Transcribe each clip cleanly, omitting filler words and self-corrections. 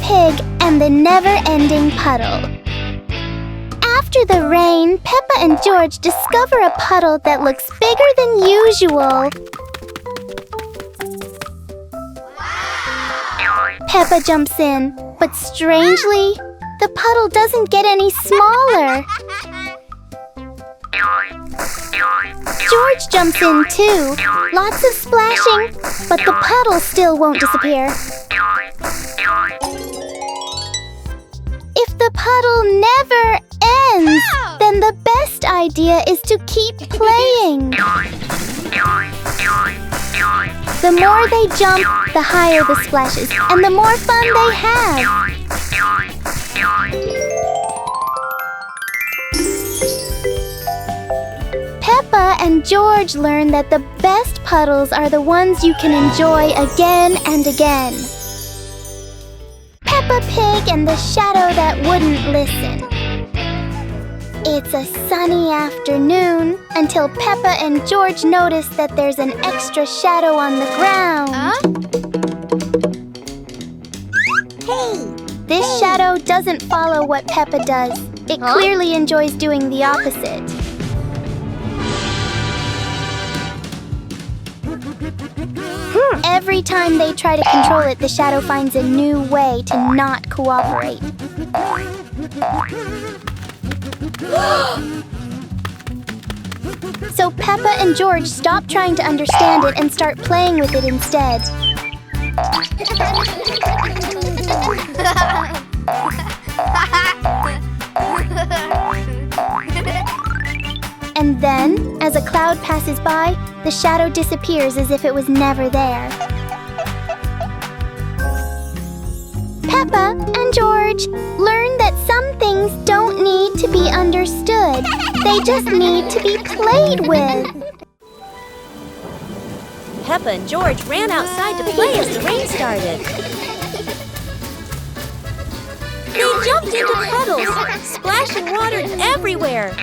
Pig and the Never-Ending Puddle. After the rain, Peppa and George discover a puddle that looks bigger than usual. Peppa jumps in, but strangely, the puddle doesn't get any smaller. George jumps in too. Lots of splashing, but the puddle still won't disappear. If the puddle never ends, then the best idea is to keep playing. The more they jump, the higher the splashes, and the more fun they have. Peppa and George learn that the best puddles are the ones you can enjoy again and again. Peppa Pig and the shadow that wouldn't listen. It's a sunny afternoon until Peppa and George notice that there's an extra shadow on the ground. This shadow doesn't follow what Peppa does. It clearly enjoys doing the opposite. Every time they try to control it, the shadow finds a new way to not cooperate. So Peppa and George stop trying to understand it and start playing with it instead. And then, as a cloud passes by, the shadow disappears as if it was never there. Peppa and George learn that some things don't need to be understood. They just need to be played with. Peppa and George ran outside to play as the rain started. They jumped into puddles, splashing water everywhere.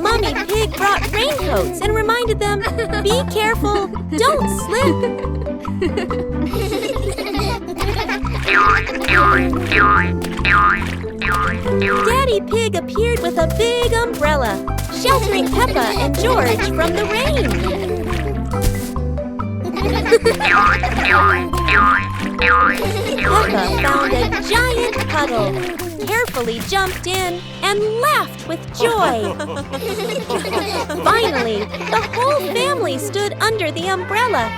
Mommy Pig brought raincoats and reminded them, be careful, don't slip. Daddy Pig appeared with a big umbrella, sheltering Peppa and George from the rain. Peppa found a giant puddle, carefully jumped in, and laughed with joy. Finally, the whole family stood under the umbrella,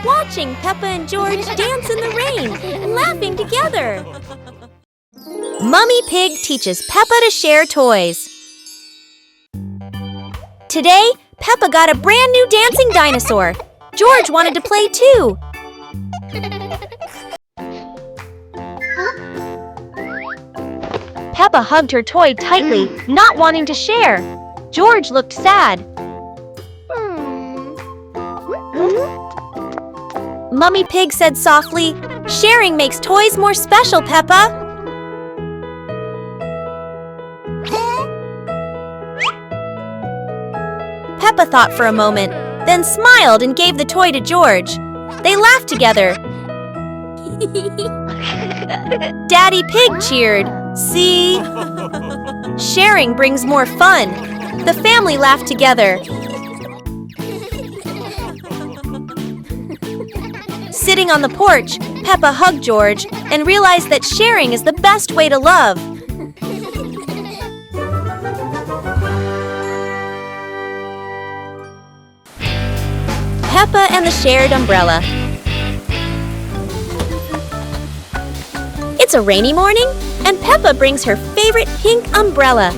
watching Peppa and George dance in the rain, laughing together. Mummy Pig teaches Peppa to share toys. Today, Peppa got a brand new dancing dinosaur. George wanted to play too. Peppa hugged her toy tightly, not wanting to share. George looked sad. Mummy Pig said softly, "Sharing makes toys more special, Peppa." Peppa thought for a moment, then smiled and gave the toy to George. They laughed together. Daddy Pig cheered. See? Sharing brings more fun. The family laughed together. Sitting on the porch, Peppa hugged George and realized that sharing is the best way to love. Peppa and the shared umbrella. It's a rainy morning, and Peppa brings her favorite pink umbrella.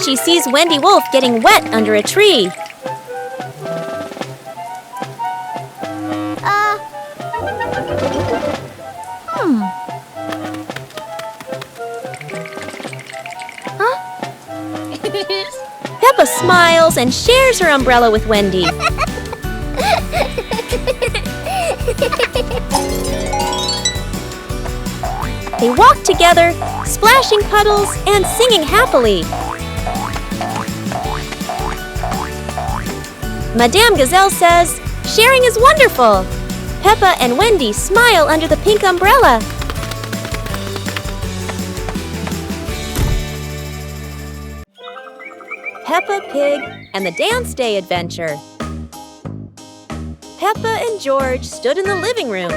She sees Wendy Wolf getting wet under a tree. Peppa smiles and shares her umbrella with Wendy. They walk together, splashing puddles and singing happily. Madame Gazelle says, "Sharing is wonderful." Peppa and Wendy smile under the pink umbrella. Peppa Pig and the Dance Day Adventure. Peppa and George stood in the living room.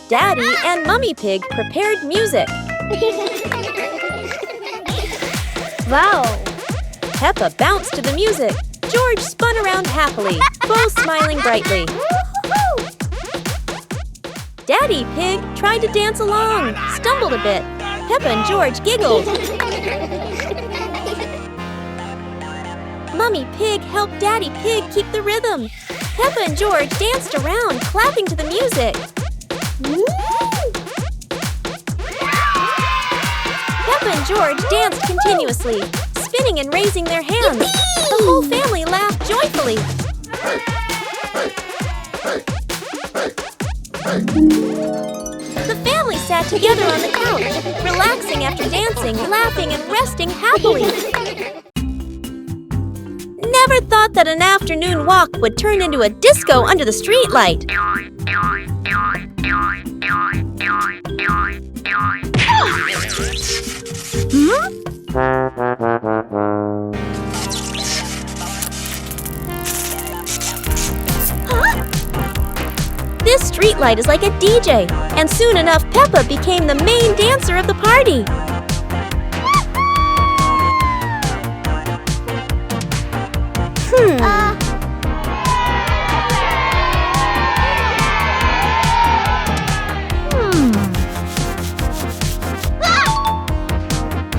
Daddy and Mummy Pig prepared music. Wow! Peppa bounced to the music. George spun around happily, both smiling brightly. Daddy Pig tried to dance along, stumbled a bit. Peppa and George giggled. Mummy Pig helped Daddy Pig keep the rhythm. Peppa and George danced around, clapping to the music. Peppa and George danced continuously, spinning and raising their hands. The whole family laughed joyfully. The family sat together on the couch, relaxing after dancing, laughing and resting happily. Never thought that an afternoon walk would turn into a disco under the streetlight. This streetlight is like a DJ, and soon enough Peppa became the main dancer of the party.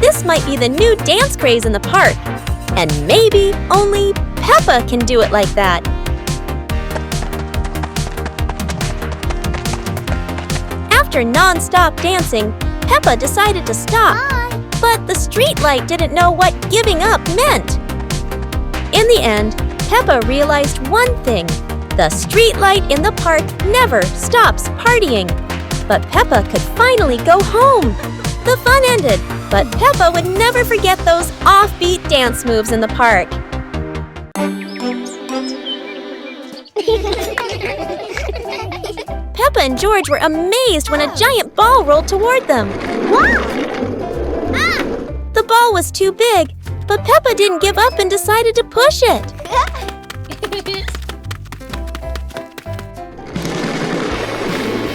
This might be the new dance craze in the park. And maybe only Peppa can do it like that. After non-stop dancing, Peppa decided to stop. But the streetlight didn't know what giving up meant. In the end, Peppa realized one thing. The streetlight in the park never stops partying. But Peppa could finally go home. The fun ended, but Peppa would never forget those offbeat dance moves in the park. Peppa and George were amazed when a giant ball rolled toward them. The ball was too big, but Peppa didn't give up and decided to push it.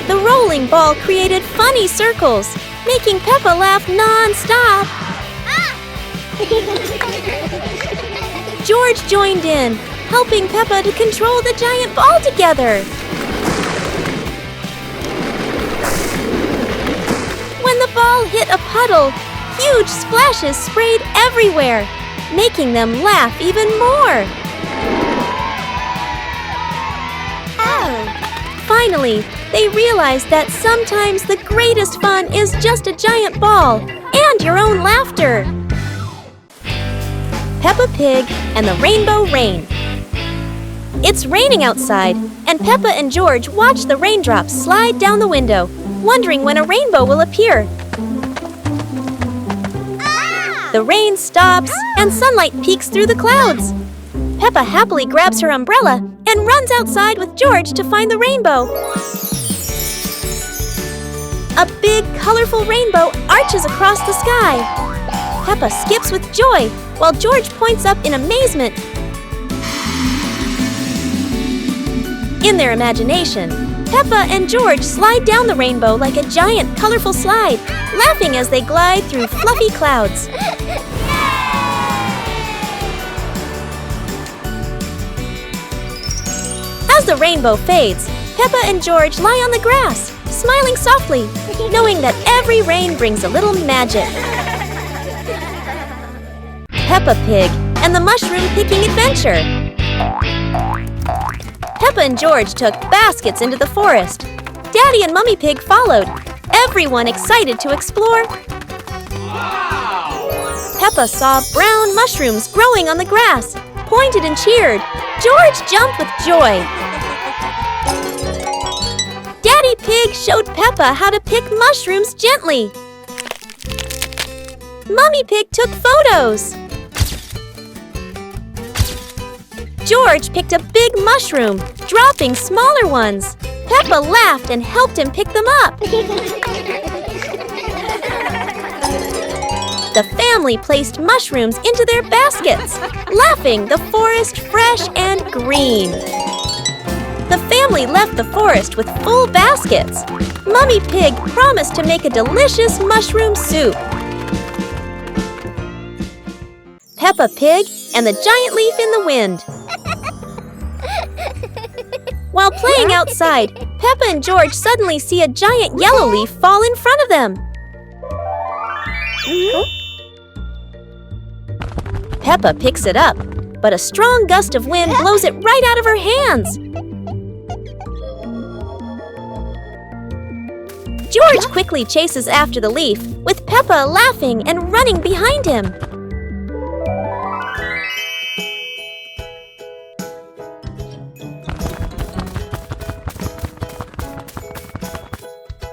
The rolling ball created funny circles, making Peppa laugh non-stop. George joined in, helping Peppa to control the giant ball together. When the ball hit a puddle, huge splashes sprayed everywhere, making them laugh even more. Finally, they realized that sometimes the greatest fun is just a giant ball and your own laughter. Peppa Pig and the Rainbow Rain. It's raining outside, and Peppa and George watch the raindrops slide down the window, wondering when a rainbow will appear. The rain stops, and sunlight peeks through the clouds. Peppa happily grabs her umbrella and runs outside with George to find the rainbow. A big, colorful rainbow arches across the sky. Peppa skips with joy, while George points up in amazement. In their imagination, Peppa and George slide down the rainbow like a giant, colorful slide, laughing as they glide through fluffy clouds. As the rainbow fades, Peppa and George lie on the grass, smiling softly, knowing that every rain brings a little magic. Peppa Pig and the Mushroom Picking Adventure. Peppa and George took baskets into the forest. Daddy and Mummy Pig followed, everyone excited to explore. Peppa saw brown mushrooms growing on the grass, pointed and cheered. George jumped with joy. Mummy Pig showed Peppa how to pick mushrooms gently. Mummy Pig took photos. George picked a big mushroom, dropping smaller ones. Peppa laughed and helped him pick them up. The family placed mushrooms into their baskets, laughing the forest fresh and green. The family left the forest with full baskets. Mummy Pig promised to make a delicious mushroom soup. Peppa Pig and the giant leaf in the wind. While playing outside, Peppa and George suddenly see a giant yellow leaf fall in front of them. Peppa picks it up, but a strong gust of wind blows it right out of her hands. George quickly chases after the leaf, with Peppa laughing and running behind him.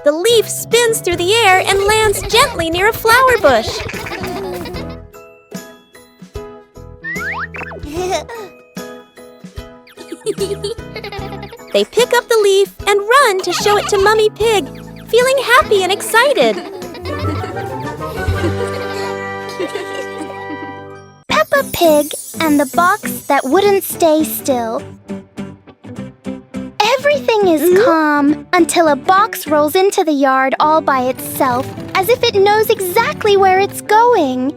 The leaf spins through the air and lands gently near a flower bush. They pick up the leaf and run to show it to Mummy Pig, feeling happy and excited. Peppa Pig and the box that wouldn't stay still. Everything is calm until a box rolls into the yard all by itself, as if it knows exactly where it's going.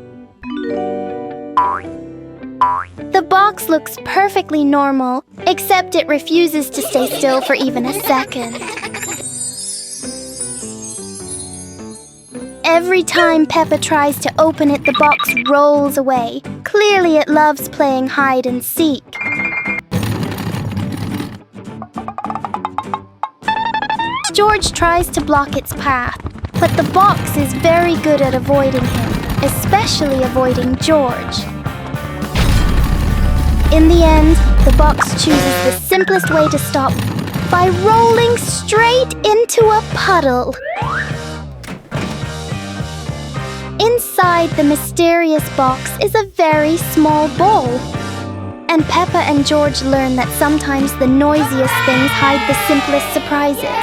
The box looks perfectly normal, except it refuses to stay still for even a second. Every time Peppa tries to open it, the box rolls away. Clearly it loves playing hide and seek. George tries to block its path, but the box is very good at avoiding him, especially avoiding George. In the end, the box chooses the simplest way to stop by rolling straight into a puddle. Inside the mysterious box is a very small bowl. And Peppa and George learn that sometimes the noisiest things hide the simplest surprises.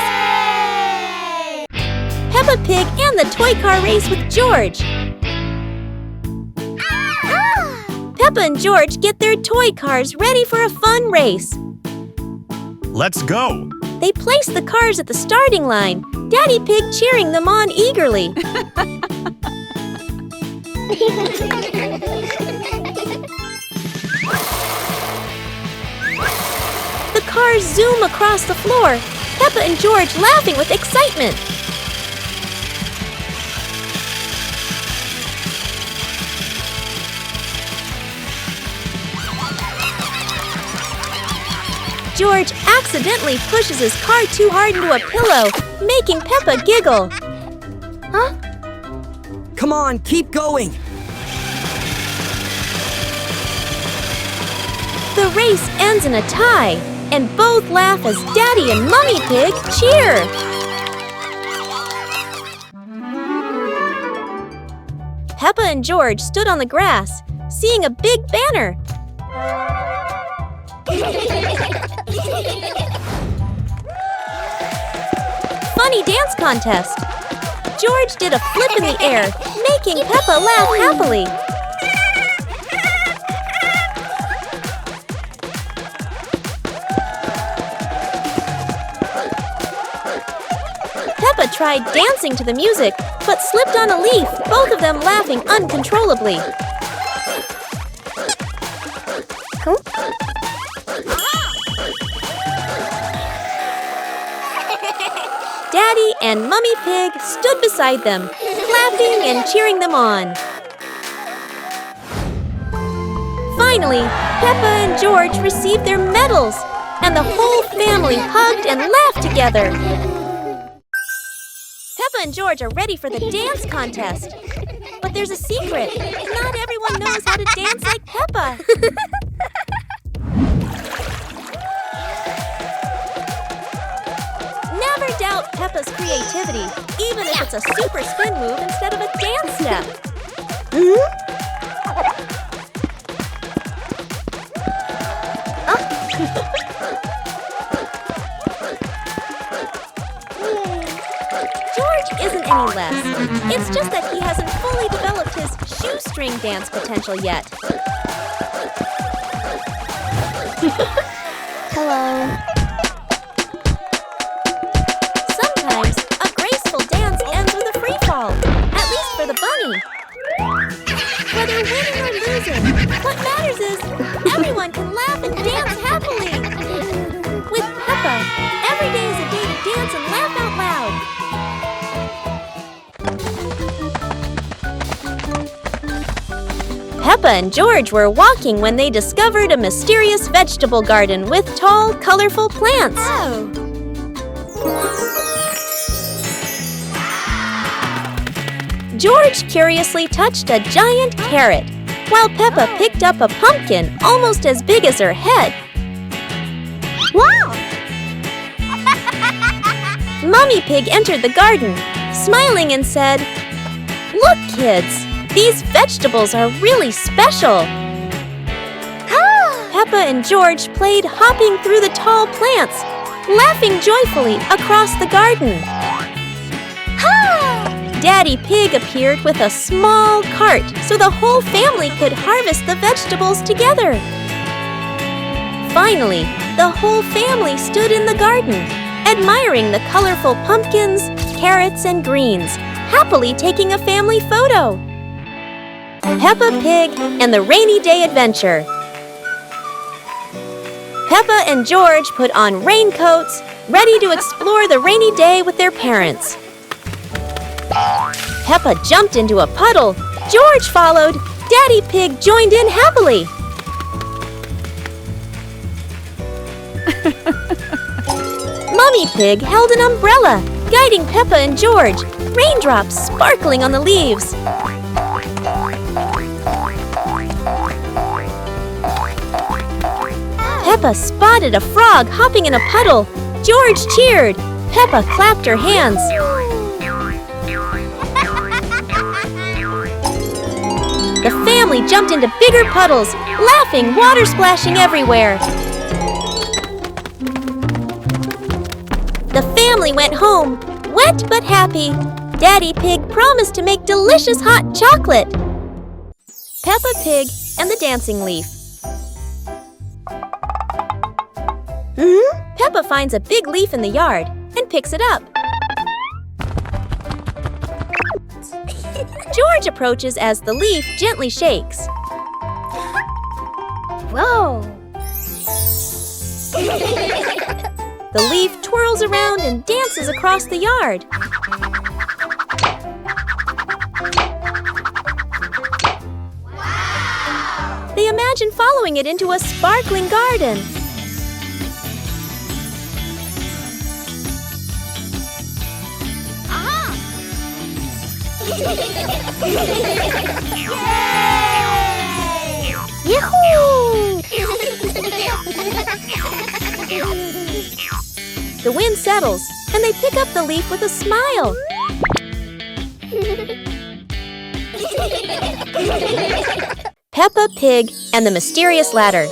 Peppa Pig and the toy car race with George. Peppa and George get their toy cars ready for a fun race. Let's go! They place the cars at the starting line, Daddy Pig cheering them on eagerly. The cars zoom across the floor, Peppa and George laughing with excitement. George accidentally pushes his car too hard into a pillow, making Peppa giggle. Huh? Come on, keep going! The race ends in a tie, and both laugh as Daddy and Mummy Pig cheer. Peppa and George stood on the grass, seeing a big banner. Funny dance contest. George did a flip in the air, making Peppa laugh happily. Peppa tried dancing to the music, but slipped on a leaf, both of them laughing uncontrollably. Huh? Daddy and Mummy Pig stood beside them, clapping and cheering them on. Finally, Peppa and George received their medals, and the whole family hugged and laughed together. Peppa and George are ready for the dance contest. But there's a secret. Not everyone knows how to dance like Peppa. Never doubt Peppa's creativity, even if it's a super spin move instead of a dance step. George isn't any less. It's just that he hasn't fully developed his shoestring dance potential yet. Hello. Sometimes, a graceful dance ends with a free fall, at least for the bunny. Whether winning or losing, what matters is everyone can laugh and dance happily. With Peppa, every day is a day to dance and laugh out loud. Peppa and George were walking when they discovered a mysterious vegetable garden with tall, colorful plants. Oh. George curiously touched a giant carrot, while Peppa picked up a pumpkin almost as big as her head. Wow! Mummy Pig entered the garden, smiling and said, "Look, kids, these vegetables are really special." Peppa and George played hopping through the tall plants, laughing joyfully across the garden. Daddy Pig appeared with a small cart so the whole family could harvest the vegetables together. Finally, the whole family stood in the garden, admiring the colorful pumpkins, carrots, and greens, happily taking a family photo. Peppa Pig and the Rainy Day Adventure. Peppa and George put on raincoats, ready to explore the rainy day with their parents. Peppa jumped into a puddle. George followed. Daddy Pig joined in happily. Mummy Pig held an umbrella, guiding Peppa and George, raindrops sparkling on the leaves. Peppa spotted a frog hopping in a puddle. George cheered. Peppa clapped her hands. The family jumped into bigger puddles, laughing, water splashing everywhere. The family went home, wet but happy. Daddy Pig promised to make delicious hot chocolate. Peppa Pig and the Dancing Leaf. Peppa finds a big leaf in the yard and picks it up. George approaches as the leaf gently shakes. Whoa! The leaf twirls around and dances across the yard. Wow! They imagine following it into a sparkling garden. Yahoo! The wind settles, and they pick up the leaf with a smile. Peppa Pig and the Mysterious Ladder.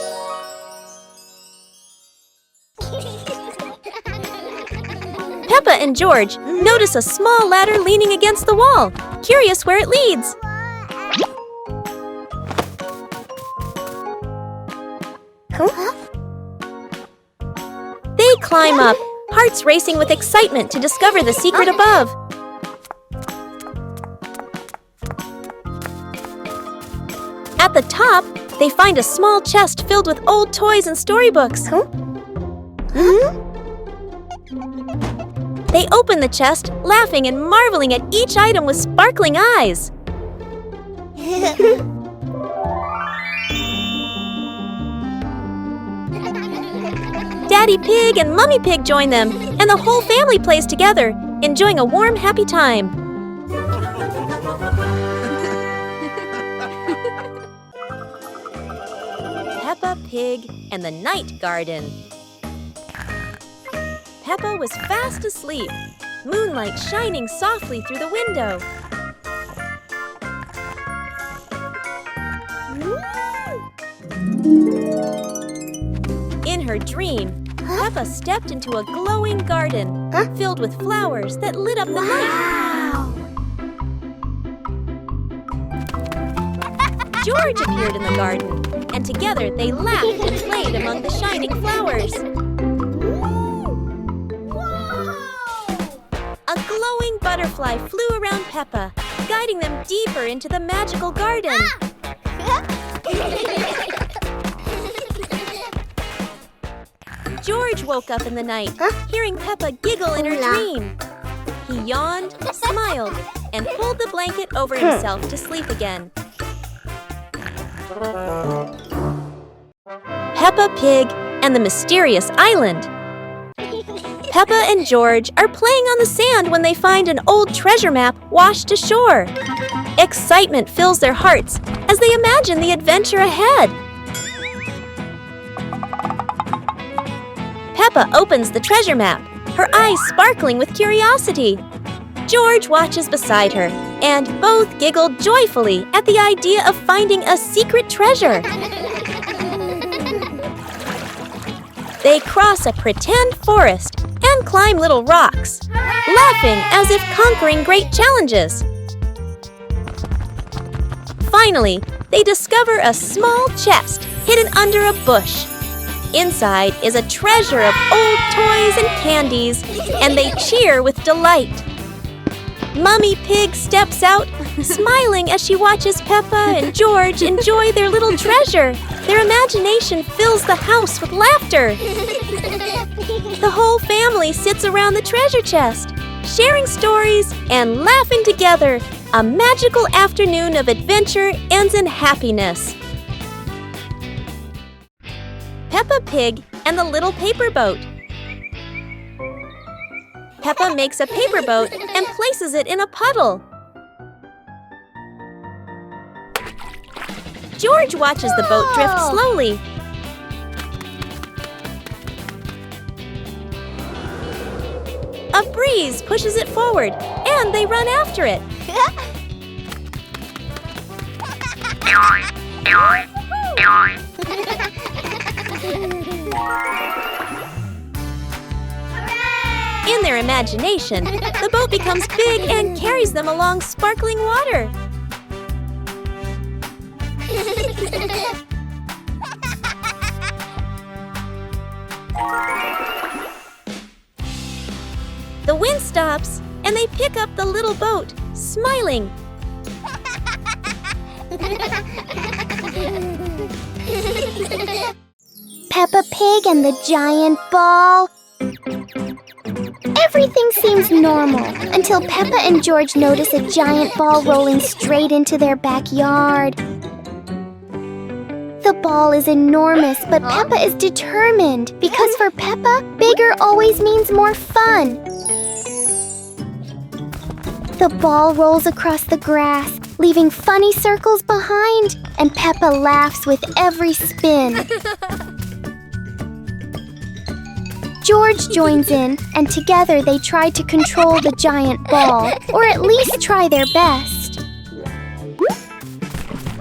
Peppa and George notice a small ladder leaning against the wall, curious where it leads. They climb up, hearts racing with excitement to discover the secret above. At the top, they find a small chest filled with old toys and storybooks. They open the chest, laughing and marveling at each item with sparkling eyes. Daddy Pig and Mummy Pig join them, and the whole family plays together, enjoying a warm, happy time. Peppa Pig and the Night Garden. Peppa was fast asleep, moonlight shining softly through the window. In her dream, Peppa stepped into a glowing garden filled with flowers that lit up the night. George appeared in the garden, and together they laughed and played among the shining flowers. A glowing butterfly flew around Peppa, guiding them deeper into the magical garden. George woke up in the night, hearing Peppa giggle in her dream. He yawned, smiled, and pulled the blanket over himself to sleep again. Peppa Pig and the Mysterious Island. Peppa and George are playing on the sand when they find an old treasure map washed ashore. Excitement fills their hearts as they imagine the adventure ahead. Peppa opens the treasure map, her eyes sparkling with curiosity. George watches beside her, and both giggle joyfully at the idea of finding a secret treasure. They cross a pretend forest and climb little rocks, laughing as if conquering great challenges. Finally, they discover a small chest hidden under a bush. Inside is a treasure of old toys and candies, and they cheer with delight. Mummy Pig steps out, smiling as she watches Peppa and George enjoy their little treasure. Their imagination fills the house with laughter. The whole family sits around the treasure chest, sharing stories and laughing together. A magical afternoon of adventure ends in happiness. Peppa Pig and the Little Paper Boat. Peppa makes a paper boat and places it in a puddle. George watches the boat drift slowly. A breeze pushes it forward, and they run after it. In their imagination, the boat becomes big and carries them along sparkling water. The wind stops, and they pick up the little boat, smiling. Peppa Pig and the giant ball. Everything seems normal until Peppa and George notice a giant ball rolling straight into their backyard. The ball is enormous, but Peppa is determined because for Peppa, bigger always means more fun. The ball rolls across the grass, leaving funny circles behind, and Peppa laughs with every spin. George joins in, and together they try to control the giant ball, or at least try their best.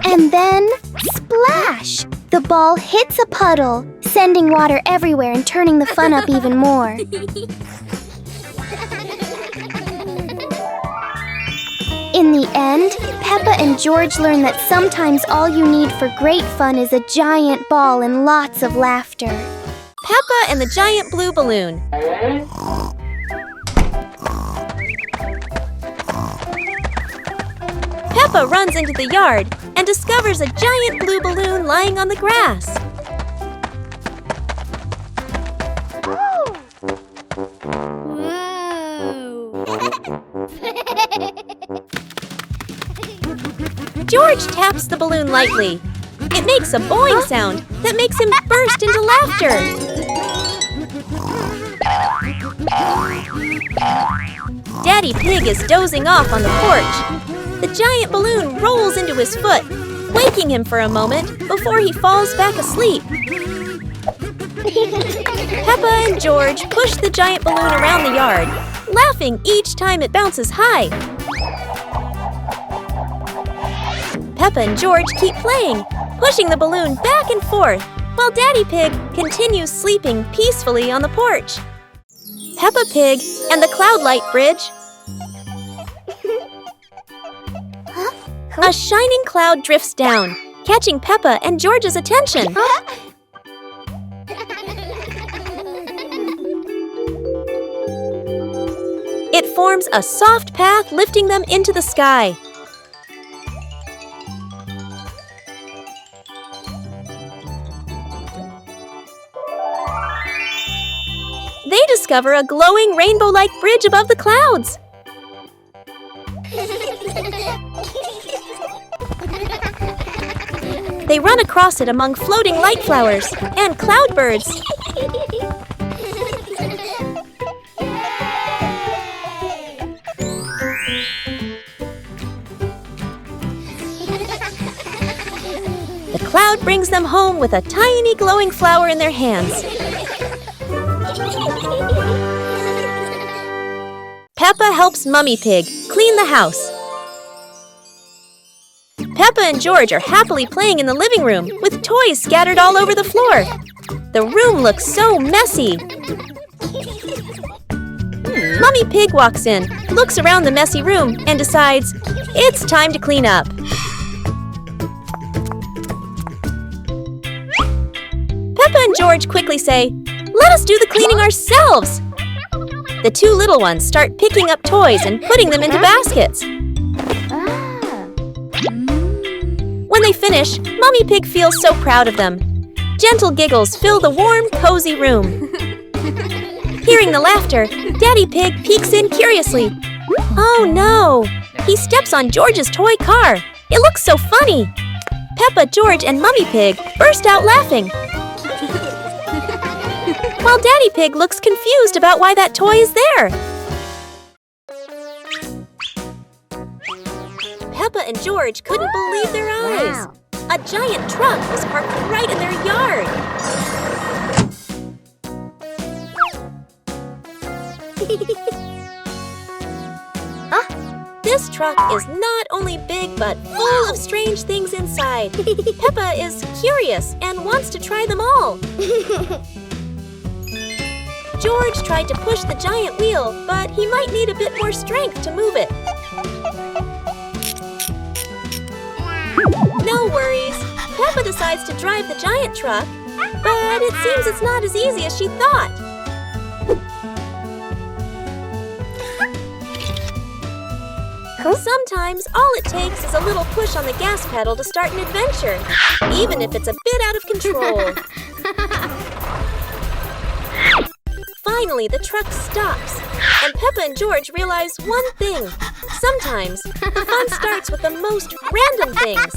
And then, splash! The ball hits a puddle, sending water everywhere and turning the fun up even more. In the end, Peppa and George learn that sometimes all you need for great fun is a giant ball and lots of laughter. Peppa and the Giant Blue Balloon. Peppa runs into the yard and discovers a giant blue balloon lying on the grass. George taps the balloon lightly. It makes a boing sound that makes him burst into laughter. Daddy Pig is dozing off on the porch. The giant balloon rolls into his foot, waking him for a moment before he falls back asleep. Peppa and George push the giant balloon around the yard, laughing each time it bounces high. Peppa and George keep playing, pushing the balloon back and forth, while Daddy Pig continues sleeping peacefully on the porch. Peppa Pig and the Cloud Light Bridge. A shining cloud drifts down, catching Peppa and George's attention. It forms a soft path lifting them into the sky. They discover a glowing rainbow-like bridge above the clouds. They run across it among floating light flowers and cloudbirds. The cloud brings them home with a tiny glowing flower in their hands. Peppa helps Mummy Pig clean the house. Peppa and George are happily playing in the living room with toys scattered all over the floor. The room looks so messy. Mummy Pig walks in, looks around the messy room, and decides it's time to clean up. Peppa and George quickly say, "Let us do the cleaning ourselves." The two little ones start picking up toys and putting them into baskets. When they finish, Mummy Pig feels so proud of them. Gentle giggles fill the warm, cozy room. Hearing the laughter, Daddy Pig peeks in curiously. Oh no! He steps on George's toy car. It looks so funny. Peppa, George, and Mummy Pig burst out laughing, while Daddy Pig looks confused about why that toy is there. Peppa and George couldn't believe their eyes. Wow. A giant truck was parked right in their yard. This truck is not only big but full of strange things inside. Peppa is curious and wants to try them all. George tried to push the giant wheel, but he might need a bit more strength to move it. No worries. Peppa decides to drive the giant truck, but it seems it's not as easy as she thought. Sometimes all it takes is a little push on the gas pedal to start an adventure, even if it's a bit out of control. Finally, the truck stops, and Peppa and George realize one thing. Sometimes, the fun starts with the most random things.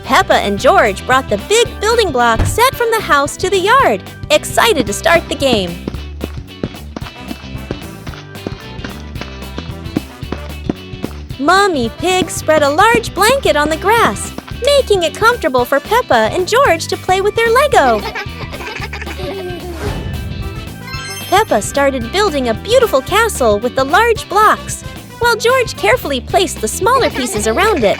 Peppa and George brought the big building block set from the house to the yard, excited to start the game. Mummy Pig spread a large blanket on the grass, making it comfortable for Peppa and George to play with their Lego. Peppa started building a beautiful castle with the large blocks, while George carefully placed the smaller pieces around it.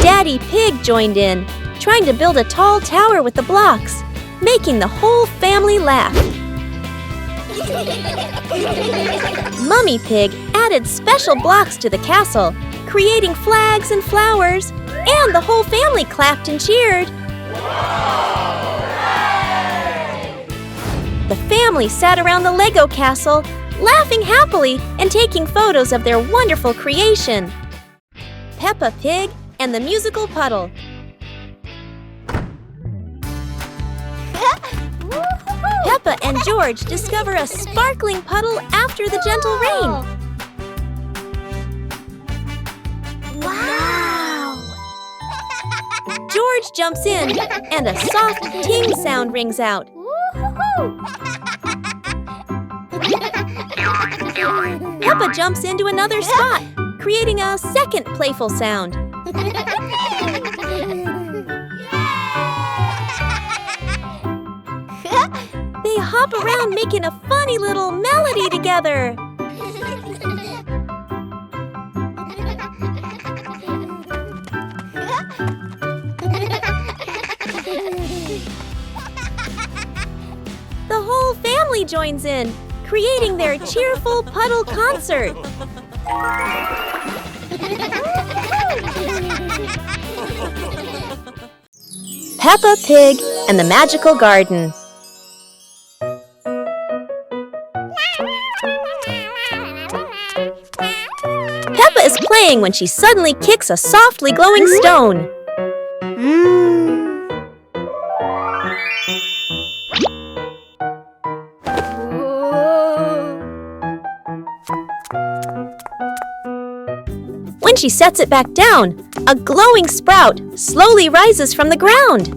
Daddy Pig joined in, trying to build a tall tower with the blocks, making the whole family laugh. Mummy Pig added special blocks to the castle, creating flags and flowers, and the whole family clapped and cheered. The family sat around the Lego castle, laughing happily and taking photos of their wonderful creation. Peppa Pig and the musical Puddle. Peppa and George discover a sparkling puddle after the gentle rain. Wow! George jumps in, and a soft ting sound rings out. Peppa jumps into another spot, creating a second playful sound. hop around making a funny little melody together. The whole family joins in, creating their cheerful puddle concert. Peppa Pig and the Magical Garden. Peppa is playing when she suddenly kicks a softly glowing stone. When she sets it back down, a glowing sprout slowly rises from the ground.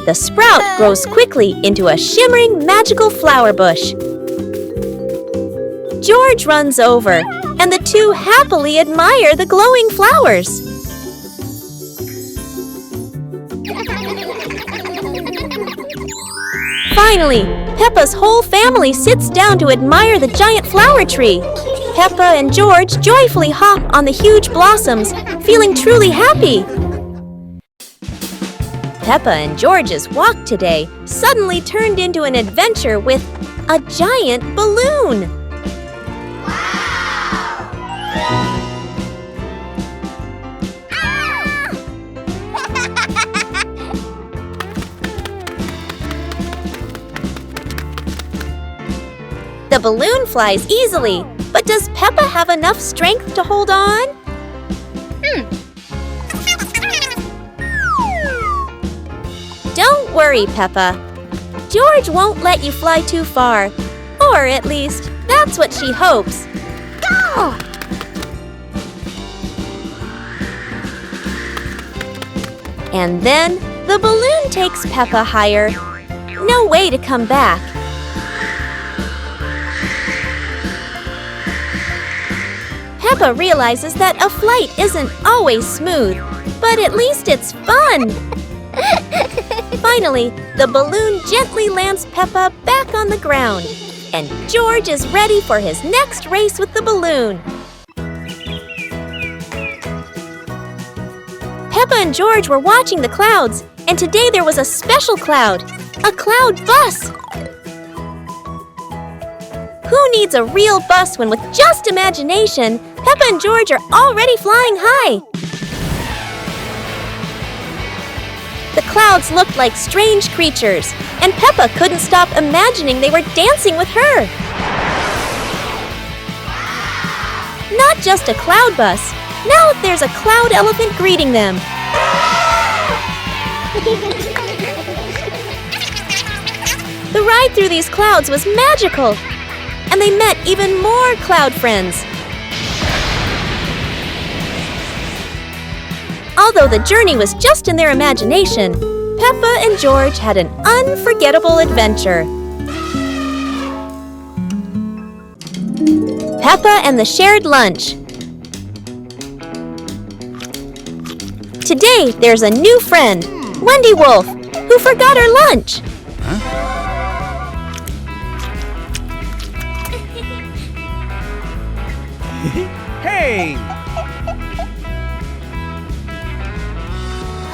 The sprout grows quickly into a shimmering magical flower bush. George runs over, and the two happily admire the glowing flowers. Finally, Peppa's whole family sits down to admire the giant flower tree. Peppa and George joyfully hop on the huge blossoms, feeling truly happy. Peppa and George's walk today suddenly turned into an adventure with a giant balloon. The balloon flies easily, but does Peppa have enough strength to hold on? Don't worry, Peppa. George won't let you fly too far. Or at least, that's what she hopes. Go! And then, the balloon takes Peppa higher. No way to come back. Peppa realizes that a flight isn't always smooth, but at least it's fun. Finally, the balloon gently lands Peppa back on the ground, and George is ready for his next race with the balloon. Peppa and George were watching the clouds, and today there was a special cloud, a cloud bus. Who needs a real bus when with just imagination, Peppa and George are already flying high? The clouds looked like strange creatures, and Peppa couldn't stop imagining they were dancing with her. Not just a cloud bus, now there's a cloud elephant greeting them. The ride through these clouds was magical, and they met even more cloud friends. Although the journey was just in their imagination, Peppa and George had an unforgettable adventure. Peppa and the shared lunch. Today, there's a new friend, Wendy Wolf, who forgot her lunch. Hey!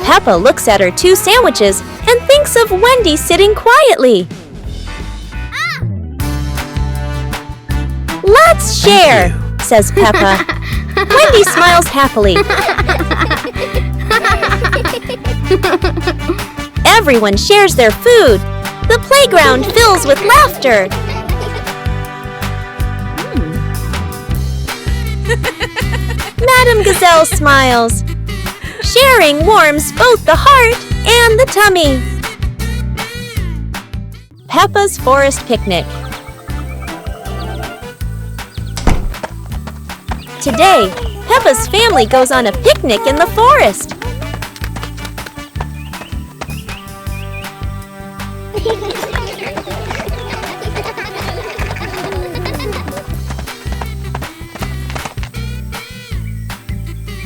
Peppa looks at her two sandwiches and thinks of Wendy sitting quietly. Let's share, says Peppa. Wendy smiles happily. Everyone shares their food. The playground fills with laughter. Madame Gazelle smiles. Sharing warms both the heart and the tummy. Peppa's Forest Picnic. Today, Peppa's family goes on a picnic in the forest.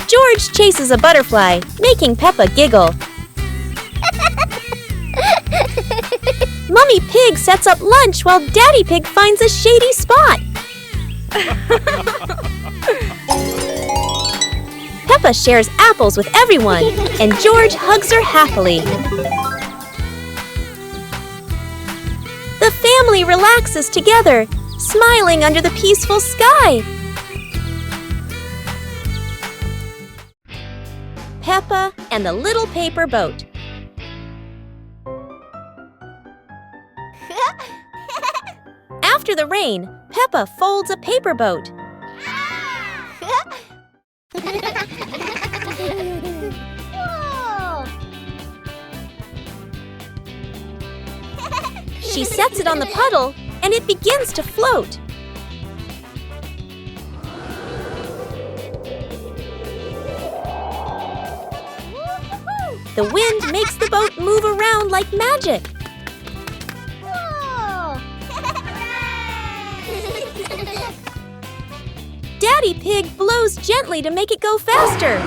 George chases a butterfly, making Peppa giggle. Mommy Pig sets up lunch while Daddy Pig finds a shady spot. Peppa shares apples with everyone, and George hugs her happily. The family relaxes together, smiling under the peaceful sky. Peppa and the Little Paper Boat. After the rain, Peppa folds a paper boat. She sets it on the puddle, and it begins to float. The wind makes the boat move around like magic. Daddy Pig blows gently to make it go faster.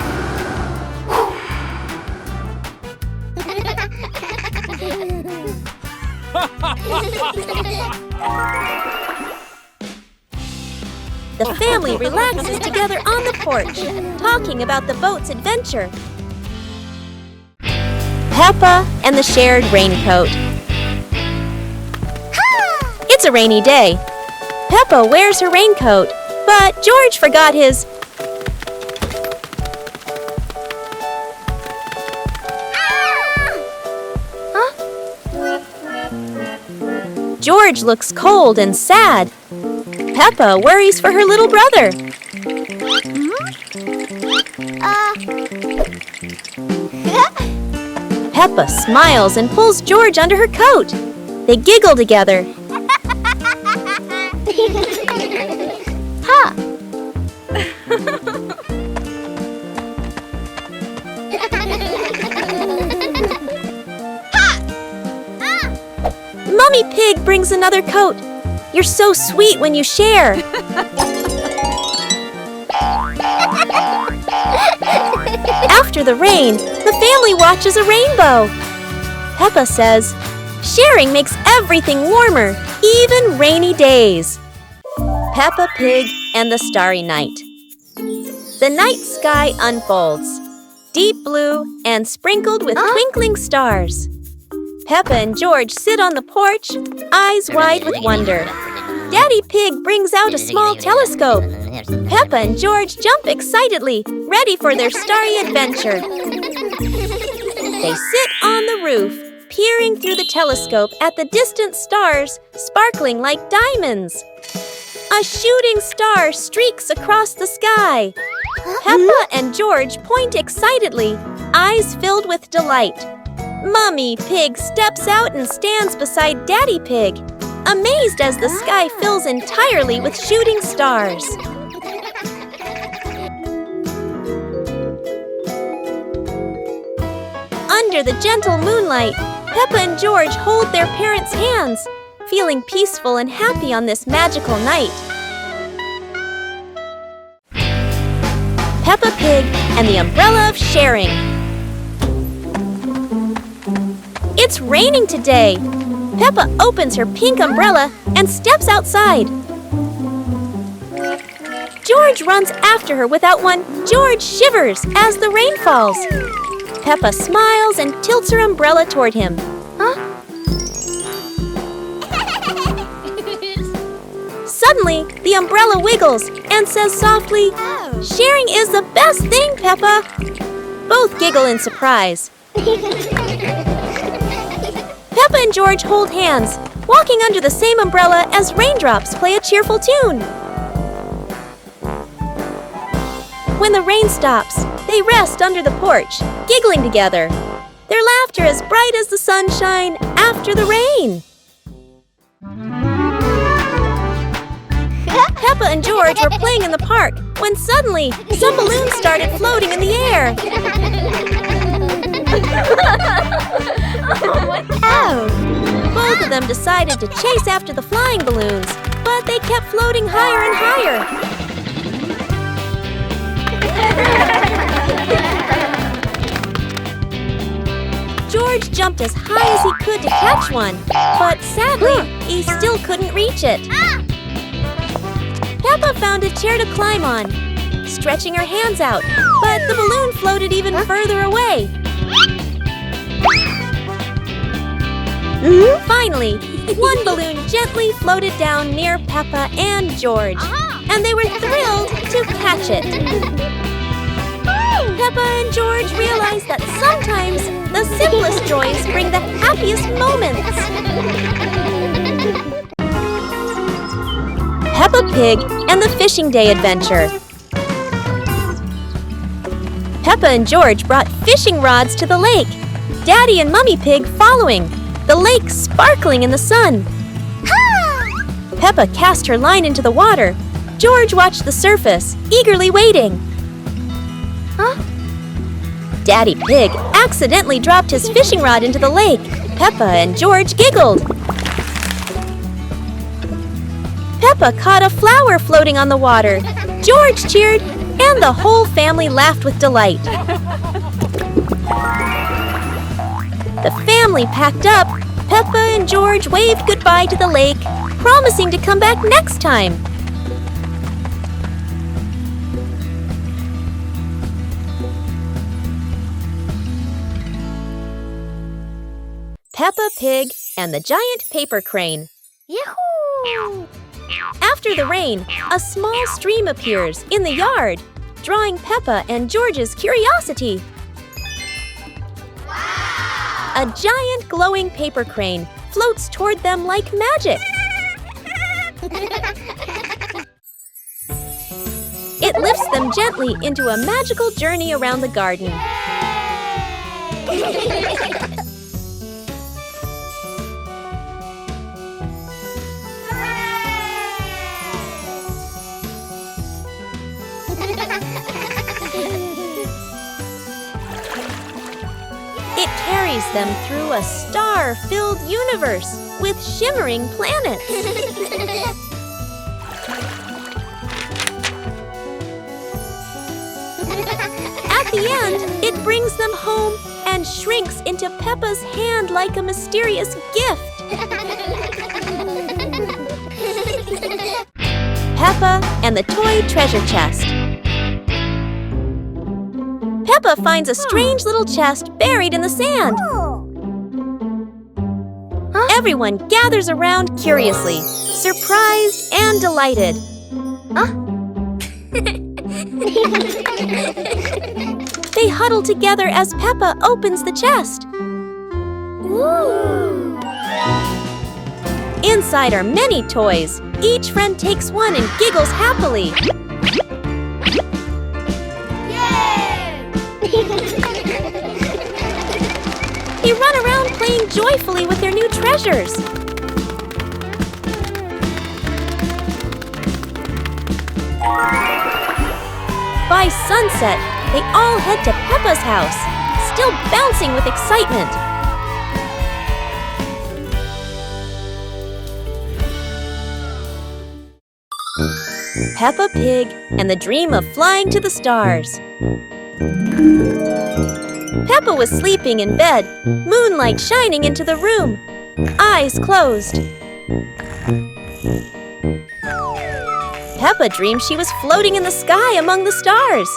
The family relaxes together on the porch, talking about the boat's adventure. Peppa and the shared raincoat. It's a rainy day. Peppa wears her raincoat, but George forgot his. George looks cold and sad. Peppa worries for her little brother. Peppa smiles and pulls George under her coat. They giggle together. Mommy Pig brings another coat. You're so sweet when you share. After the rain, the family watches a rainbow. Peppa says, sharing makes everything warmer, even rainy days. Peppa Pig and the Starry Night. The night sky unfolds, deep blue and sprinkled with twinkling stars. Peppa and George sit on the porch, eyes wide with wonder. Daddy Pig brings out a small telescope. Peppa and George jump excitedly, ready for their starry adventure. They sit on the roof, peering through the telescope at the distant stars, sparkling like diamonds. A shooting star streaks across the sky. Peppa and George point excitedly, eyes filled with delight. Mommy Pig steps out and stands beside Daddy Pig, amazed as the sky fills entirely with shooting stars. Under the gentle moonlight, Peppa and George hold their parents' hands, feeling peaceful and happy on this magical night. Peppa Pig and the Umbrella of Sharing. It's raining today. Peppa opens her pink umbrella and steps outside. George runs after her without one. George shivers as the rain falls. Peppa smiles and tilts her umbrella toward him. Suddenly, the umbrella wiggles and says softly, "Sharing is the best thing, Peppa." Both giggle in surprise. Peppa and George hold hands, walking under the same umbrella as raindrops play a cheerful tune. When the rain stops, they rest under the porch, giggling together. Their laughter as bright as the sunshine after the rain. Peppa and George were playing in the park when suddenly some balloons started floating in the air. Both of them decided to chase after the flying balloons, but they kept floating higher and higher. George George jumped as high as he could to catch one, but sadly, he still couldn't reach it. Peppa found a chair to climb on, stretching her hands out, but the balloon floated even further away. Finally, one balloon gently floated down near Peppa and George, and they were thrilled to catch it. Peppa and George realized that sometimes the simplest joys bring the happiest moments. Peppa Pig and the Fishing Day Adventure. Peppa and George brought fishing rods to the lake, Daddy and Mummy Pig following, the lake sparkling in the sun. Peppa cast her line into the water. George watched the surface, eagerly waiting. Daddy Pig accidentally dropped his fishing rod into the lake. Peppa and George giggled. Peppa caught a flower floating on the water. George cheered, and the whole family laughed with delight. The family packed up. Peppa and George waved goodbye to the lake, promising to come back next time. Peppa Pig and the Giant Paper Crane. Yahoo! After the rain, a small stream appears in the yard, drawing Peppa and George's curiosity. Wow! A giant glowing paper crane floats toward them like magic. It lifts them gently into a magical journey around the garden. It carries them through a star-filled universe with shimmering planets. At the end, it brings them home and shrinks into Peppa's hand like a mysterious gift. Peppa and the Toy Treasure Chest. Peppa finds a strange little chest buried in the sand. Everyone gathers around curiously, surprised and delighted. They huddle together as Peppa opens the chest. Ooh. Inside are many toys. Each friend takes one and giggles happily. They run around playing joyfully with their new treasures. By sunset, they all head to Peppa's house, still bouncing with excitement. Peppa Pig and the Dream of Flying to the Stars. Peppa was sleeping in bed, moonlight shining into the room, eyes closed. Peppa dreamed she was floating in the sky among the stars.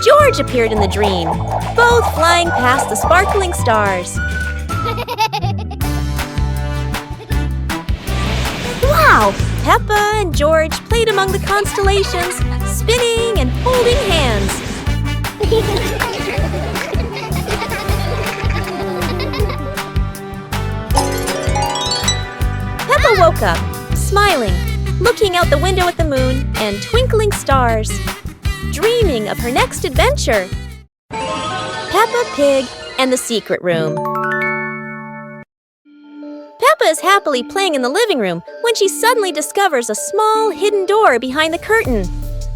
George appeared in the dream, both flying past the sparkling stars. Wow! Peppa and George played among the constellations, spinning and holding hands. Peppa woke up, smiling, looking out the window at the moon and twinkling stars, dreaming of her next adventure. Peppa Pig and the Secret Room. Peppa is happily playing in the living room when she suddenly discovers a small hidden door behind the curtain.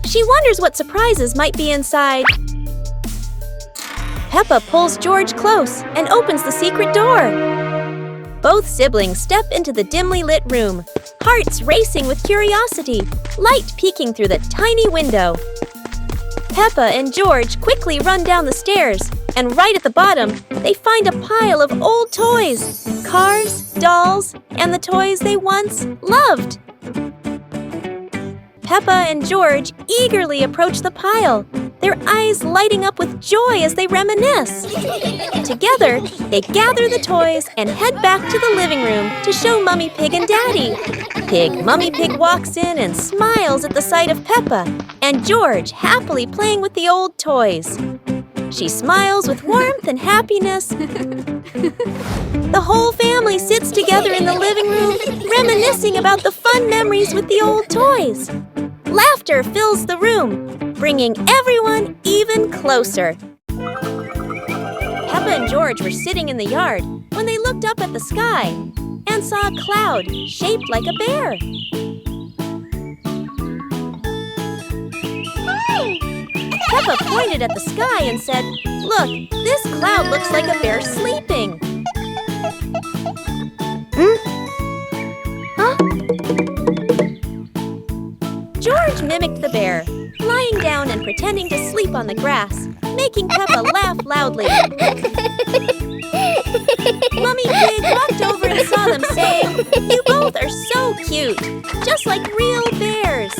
She wonders what surprises might be inside. Peppa pulls George close and opens the secret door. Both siblings step into the dimly lit room, hearts racing with curiosity, light peeking through the tiny window. Peppa and George quickly run down the stairs, and right at the bottom, they find a pile of old toys, cars, dolls, and the toys they once loved. Peppa and George eagerly approach the pile, their eyes lighting up with joy as they reminisce. Together, they gather the toys and head back to the living room to show Mummy Pig and Daddy. Mummy Pig walks in and smiles at the sight of Peppa and George happily playing with the old toys. She smiles with warmth and happiness. The whole family sits together in the living room, reminiscing about the fun memories with the old toys. Laughter fills the room, bringing everyone even closer. Peppa and George were sitting in the yard when they looked up at the sky and saw a cloud shaped like a bear. Peppa pointed at the sky and said, "Look, this cloud looks like a bear sleeping." George mimicked the bear, lying down and pretending to sleep on the grass, making Peppa laugh loudly. Mummy Pig walked over and saw them, saying, "You both are so cute, just like real bears."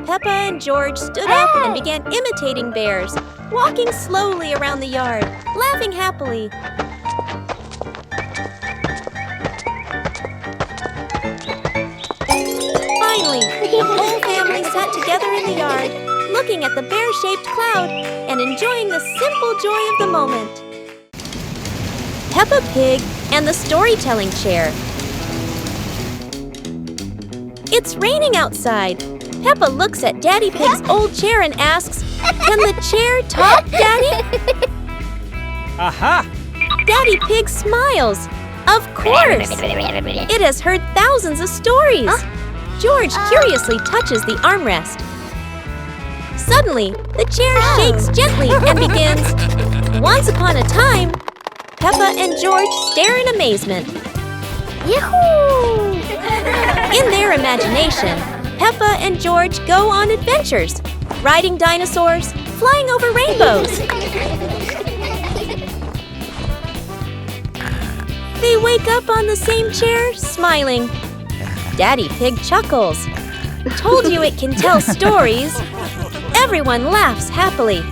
Peppa and George stood up and began imitating bears, walking slowly around the yard, laughing happily. Finally, the whole family sat together in the yard, looking at the bear-shaped cloud and enjoying the simple joy of the moment. Peppa Pig and the storytelling chair. It's raining outside. Peppa looks at Daddy Pig's old chair and asks, "Can the chair talk, Daddy?" Aha! Daddy Pig smiles. Of course! It has heard thousands of stories. George curiously touches the armrest. Suddenly, the chair shakes gently and begins, "Once upon a time." Peppa and George stare in amazement. Yahoo! In their imagination, Peppa and George go on adventures, riding dinosaurs, flying over rainbows. They wake up on the same chair, smiling. Daddy Pig chuckles. Told you it can tell stories. Everyone laughs happily.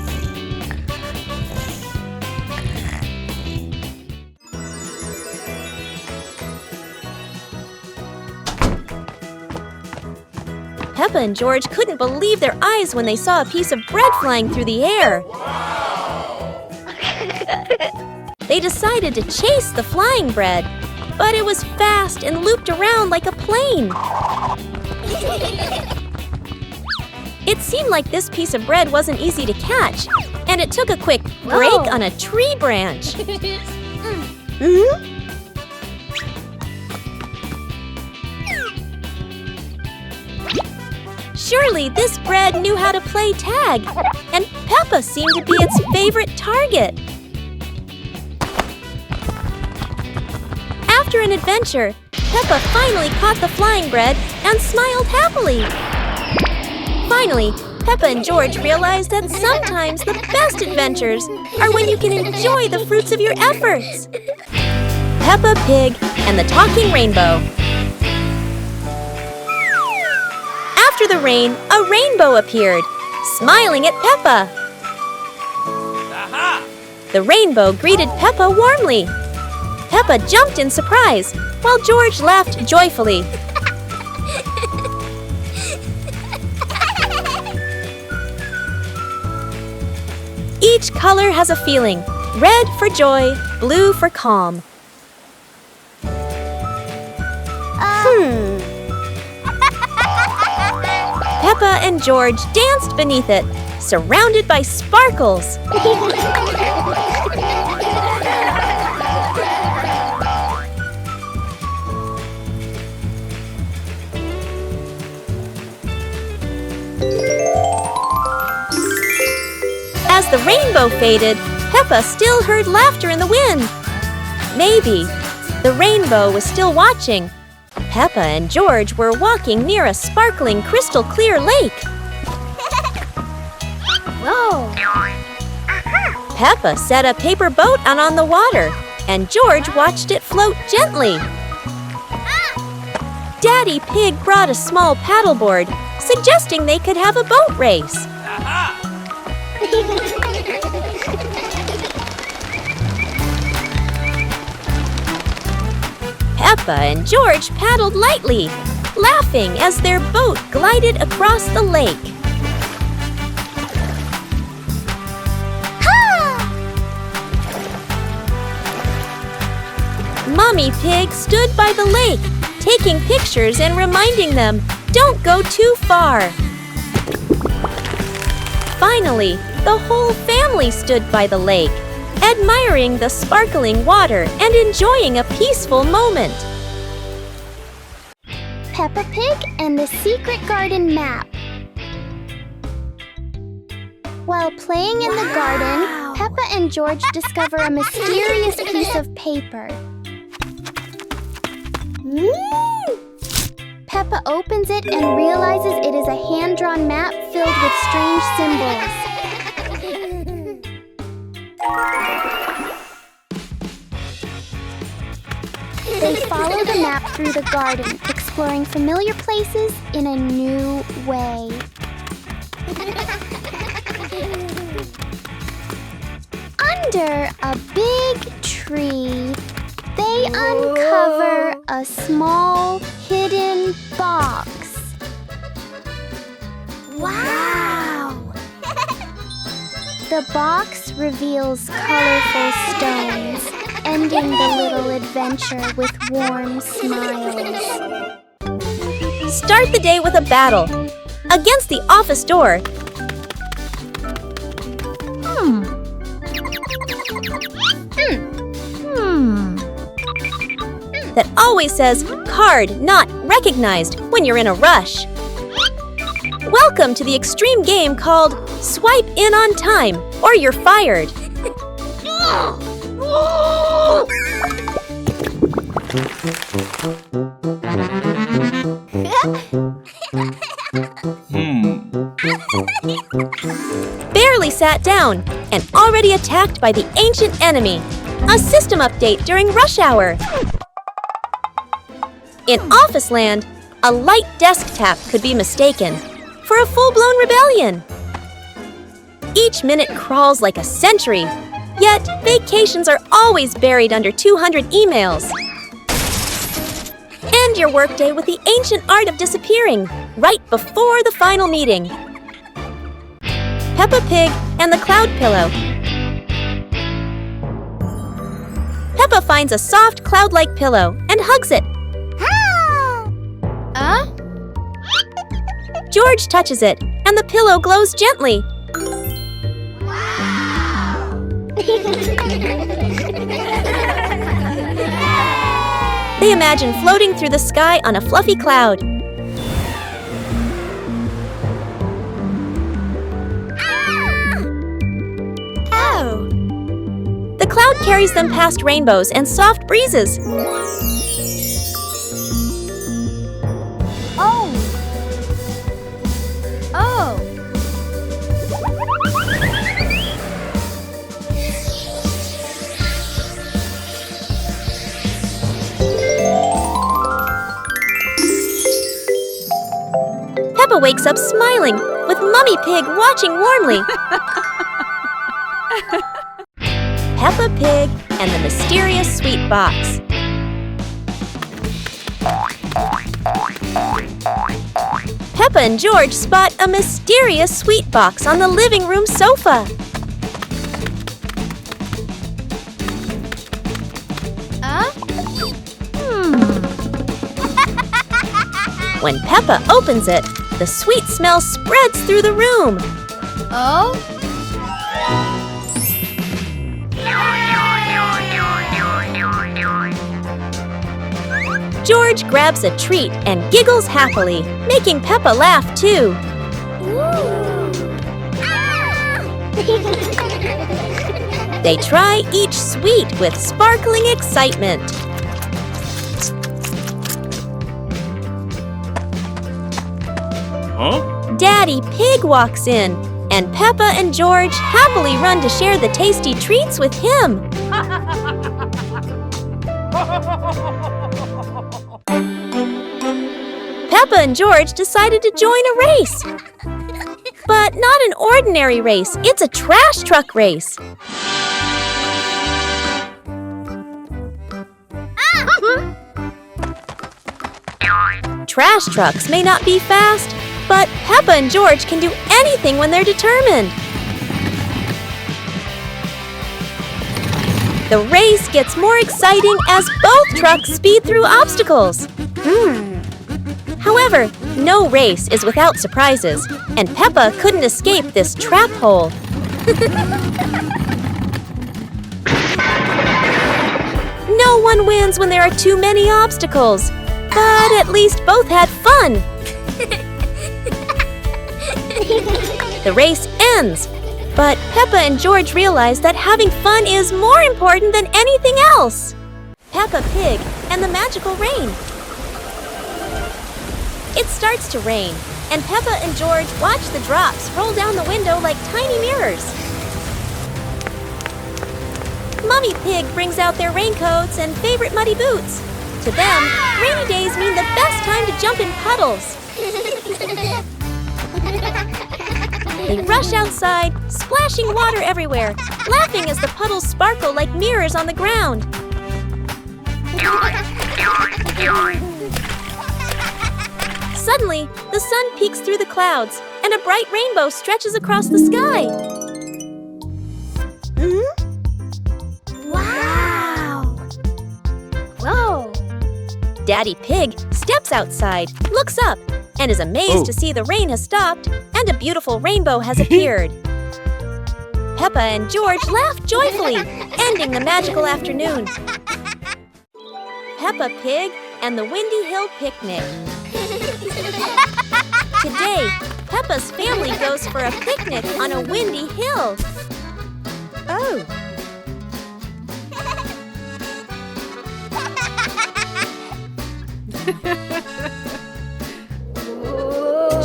Peppa and George couldn't believe their eyes when they saw a piece of bread flying through the air. They decided to chase the flying bread, but it was fast and looped around like a plane. It seemed like this piece of bread wasn't easy to catch, and it took a quick break on a tree branch. Surely this bread knew how to play tag, and Peppa seemed to be its favorite target. After an adventure, Peppa finally caught the flying bread and smiled happily. Finally, Peppa and George realized that sometimes the best adventures are when you can enjoy the fruits of your efforts. Peppa Pig and the Talking Rainbow. After the rain, a rainbow appeared, smiling at Peppa. Aha! The rainbow greeted Peppa warmly. Peppa jumped in surprise, while George laughed joyfully. Each color has a feeling. Red for joy, blue for calm. Peppa and George danced beneath it, surrounded by sparkles. the rainbow faded, Peppa still heard laughter in the wind. Maybe the rainbow was still watching. Peppa and George were walking near a sparkling crystal-clear lake. Whoa! Peppa set a paper boat out on the water, and George watched it float gently. Daddy Pig brought a small paddleboard, suggesting they could have a boat race. Peppa and George paddled lightly, laughing as their boat glided across the lake. Mommy Pig stood by the lake, taking pictures and reminding them, don't go too far. Finally, the whole family stood by the lake, admiring the sparkling water and enjoying a peaceful moment. Peppa Pig and the Secret Garden Map. While playing in the garden, Peppa and George discover a mysterious piece of paper. Peppa opens it and realizes it is a hand-drawn map filled with strange symbols. They follow the map through the garden, exploring familiar places in a new way. Under a big tree, they uncover a small hidden box. Wow! The box reveals colorful stones, ending the little adventure with warm smiles. Start the day with a battle. Against the office door. That always says, card not recognized when you're in a rush. Welcome to the extreme game called Swipe In on Time or You're Fired. Barely sat down and already attacked by the ancient enemy. A system update during rush hour. In office land, a light desk tap could be mistaken for a full-blown rebellion. Each minute crawls like a century, yet vacations are always buried under 200 emails. End your workday with the ancient art of disappearing right before the final meeting. Peppa Pig and the Cloud Pillow. Peppa finds a soft cloud-like pillow and hugs it. George touches it, and the pillow glows gently. They imagine floating through the sky on a fluffy cloud. The cloud carries them past rainbows and soft breezes. Peppa wakes up smiling, with Mummy Pig watching warmly. Peppa Pig and the Mysterious Sweet Box. Peppa and George spot a mysterious sweet box on the living room sofa. When Peppa opens it, the sweet smell spreads through the room. George grabs a treat and giggles happily, making Peppa laugh too. They try each sweet with sparkling excitement. Huh? Daddy Pig walks in, and Peppa and George happily run to share the tasty treats with him. Peppa and George decided to join a race. But not an ordinary race, it's a trash truck race. Trash trucks may not be fast, but Peppa and George can do anything when they're determined. The race gets more exciting as both trucks speed through obstacles. However, no race is without surprises, and Peppa couldn't escape this trap hole. No one wins when there are too many obstacles, but at least both had fun. The race ends, but Peppa and George realize that having fun is more important than anything else. Peppa Pig and the magical rain. It starts to rain, and Peppa and George watch the drops roll down the window like tiny mirrors. Mummy Pig brings out their raincoats and favorite muddy boots. To them, rainy days mean the best time to jump in puddles. They rush outside, splashing water everywhere, laughing as the puddles sparkle like mirrors on the ground. Suddenly, the sun peeks through the clouds, and a bright rainbow stretches across the sky. Wow! Whoa! Daddy Pig steps outside, looks up, and is amazed to see the rain has stopped and a beautiful rainbow has appeared. Peppa and George laugh joyfully, ending the magical afternoon. Peppa Pig and the Windy Hill Picnic. Today, Peppa's family goes for a picnic on a windy hill. Oh.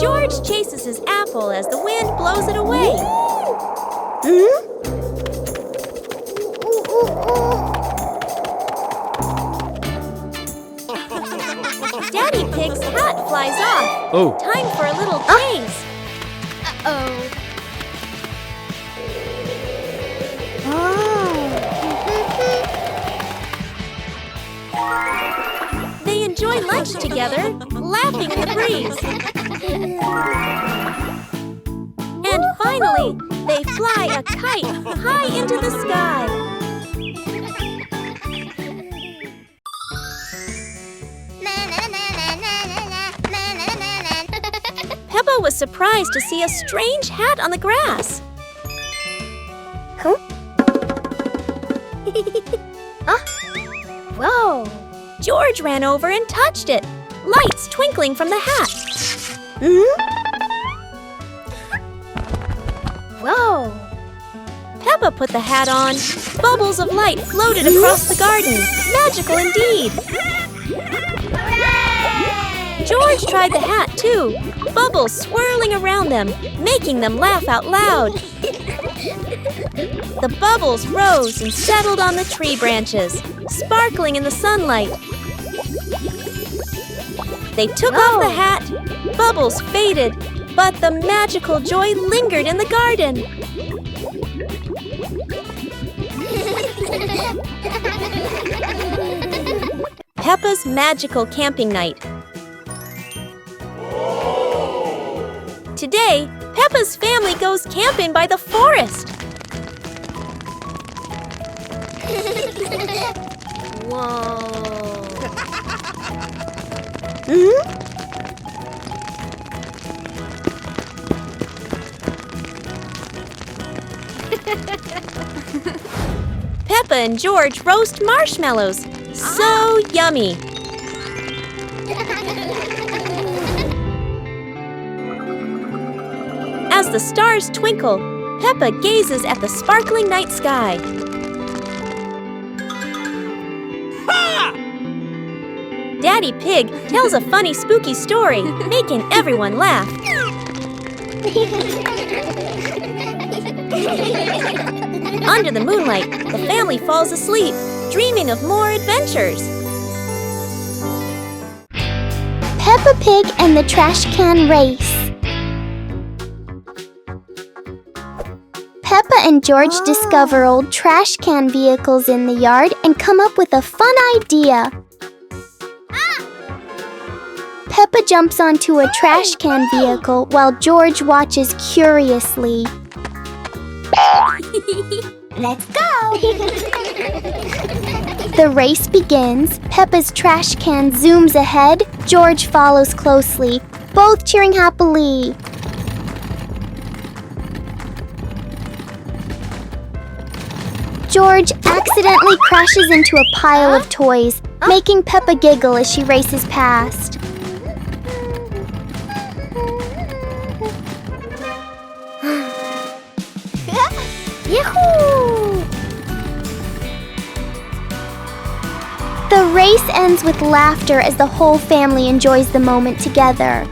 George chases his apple as the wind blows it away. Daddy Pig's hat flies off. Oh. Time for a little chase. They enjoy lunch together, laughing in the breeze. And finally, they fly a kite high into the sky. Peppa was surprised to see a strange hat on the grass. Whoa! George ran over and touched it, lights twinkling from the hat. Whoa! Peppa put the hat on. Bubbles of light floated across the garden. Magical indeed. George tried the hat too, bubbles swirling around them, making them laugh out loud. The bubbles rose and settled on the tree branches, sparkling in the sunlight. They took off the hat, bubbles faded, but the magical joy lingered in the garden. Peppa's magical camping night. Today, Peppa's family goes camping by the forest. Whoa! Peppa and George roast marshmallows. So yummy. As the stars twinkle, Peppa gazes at the sparkling night sky. Daddy Pig tells a funny, spooky story, making everyone laugh. Under the moonlight, the family falls asleep, dreaming of more adventures. Peppa Pig and the Trash Can Race. Peppa and George discover old trash can vehicles in the yard and come up with a fun idea. Peppa jumps onto a trash can vehicle while George watches curiously. Let's go! The race begins. Peppa's trash can zooms ahead. George follows closely, both cheering happily. George accidentally crashes into a pile of toys, making Peppa giggle as she races past. Yahoo! The race ends with laughter as the whole family enjoys the moment together.